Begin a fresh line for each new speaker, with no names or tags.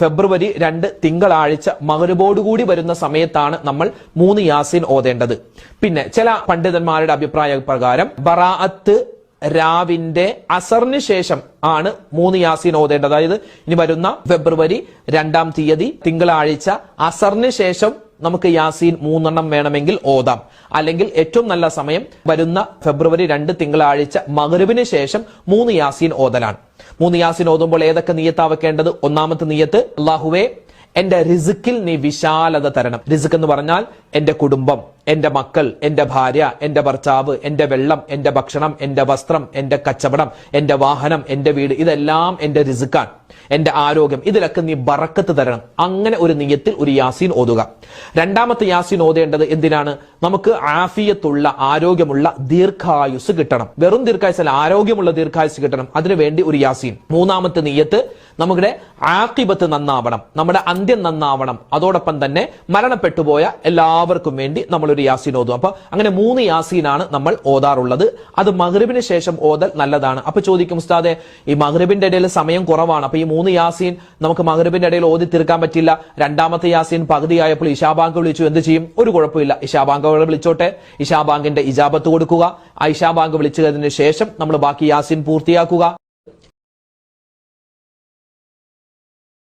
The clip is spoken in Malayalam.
ഫെബ്രുവരി 2 തിങ്കളാഴ്ച മഗ്‌രിബോടുകൂടി വരുന്ന സമയത്താണ് നമ്മൾ 3 യാസീൻ ഓതേണ്ടത്. പിന്നെ ചില പണ്ഡിതന്മാരുടെ അഭിപ്രായ പ്രകാരം ബറാഅത്ത് രാവിന്റെ അസറിന് ശേഷം ആണ് 3 യാസീൻ ഓതേണ്ടത്. അതായത് ഇനി വരുന്ന ഫെബ്രുവരി 2 തീയതി തിങ്കളാഴ്ച അസറിന് ശേഷം നമുക്ക് യാസീൻ 3 വേണമെങ്കിൽ ഓതാം. അല്ലെങ്കിൽ ഏറ്റവും നല്ല സമയം വരുന്ന ഫെബ്രുവരി 2 തിങ്കളാഴ്ച മഗ്‌രിബിന് ശേഷം 3 യാസീൻ ഓതലാണ്. 3 യാസീൻ ഓതുമ്പോൾ ഏതൊക്കെ നിയ്യത്താ വെക്കേണ്ടത്? ഒന്നാമത്തെ നിയ്യത്ത്, അല്ലാഹുവേ എന്റെ റിസ്ക്കിൽ നീ വിശാലത തരണം. റിസ്ക് എന്ന് പറഞ്ഞാൽ എന്റെ കുടുംബം, എന്റെ മക്കൾ, എന്റെ ഭാര്യ, എന്റെ ഭർത്താവ്, എന്റെ വെള്ളം, എന്റെ ഭക്ഷണം, എന്റെ വസ്ത്രം, എന്റെ കച്ചവടം, എന്റെ വാഹനം, എന്റെ വീട്, ഇതെല്ലാം എന്റെ റിസ്ക്കാണ്. എന്റെ ആരോഗ്യം, ഇതിലൊക്കെ നീ ബറക്കത്ത് തരണം. അങ്ങനെ ഒരു നിയ്യത്തിൽ ഒരു യാസീൻ ഓതുക. രണ്ടാമത്തെ യാസീൻ ഓതേണ്ടത് എന്തിനാണ്? നമുക്ക് ആഫിയത്തുള്ള, ആരോഗ്യമുള്ള ദീർഘായുസ് കിട്ടണം. വെറും ദീർഘായുസല്ല, ആരോഗ്യമുള്ള ദീർഘായുസ് കിട്ടണം. അതിനുവേണ്ടി ഒരു യാസീൻ. മൂന്നാമത്തെ നിയ്യത്ത്, നമ്മുടെ ആഖിബത്ത് നന്നാവണം, നമ്മുടെ അന്ത്യം നന്നാവണം. അതോടൊപ്പം തന്നെ മരണപ്പെട്ടുപോയ എല്ലാവർക്കും വേണ്ടി നമ്മൾ ഒരു യാസീൻ ഓതും. അപ്പൊ അങ്ങനെ 3 യാസീനാണ് നമ്മൾ ഓതാറുള്ളത്. അത് മഗ്‌രിബിന് ശേഷം ഓതൽ നല്ലതാണ്. അപ്പൊ ചോദിക്കും, ഉസ്താദെ ഈ മഗ്‌രിബിന്റെ ഇടയിൽ സമയം കുറവാണ്, അപ്പൊ ഈ 3 യാസീൻ നമുക്ക് മഗ്‌രിബിന്റെ ഇടയിൽ ഓതി തീർക്കാൻ പറ്റില്ല. രണ്ടാമത്തെ യാസീൻ പകുതിയായപ്പോൾ ഇശാബാങ്ക് വിളിച്ചു, എന്ത് ചെയ്യും? ഒരു കുഴപ്പമില്ല, ഇശാബാങ്ക് വിളിച്ചോട്ടെ, ഇശാബാങ്കിന്റെ ഇജാബത്ത് കൊടുക്കുക. ആ ഇശാബാങ്ക് വിളിച്ചതിന് ശേഷം നമ്മൾ ബാക്കി യാസീൻ പൂർത്തിയാക്കുക.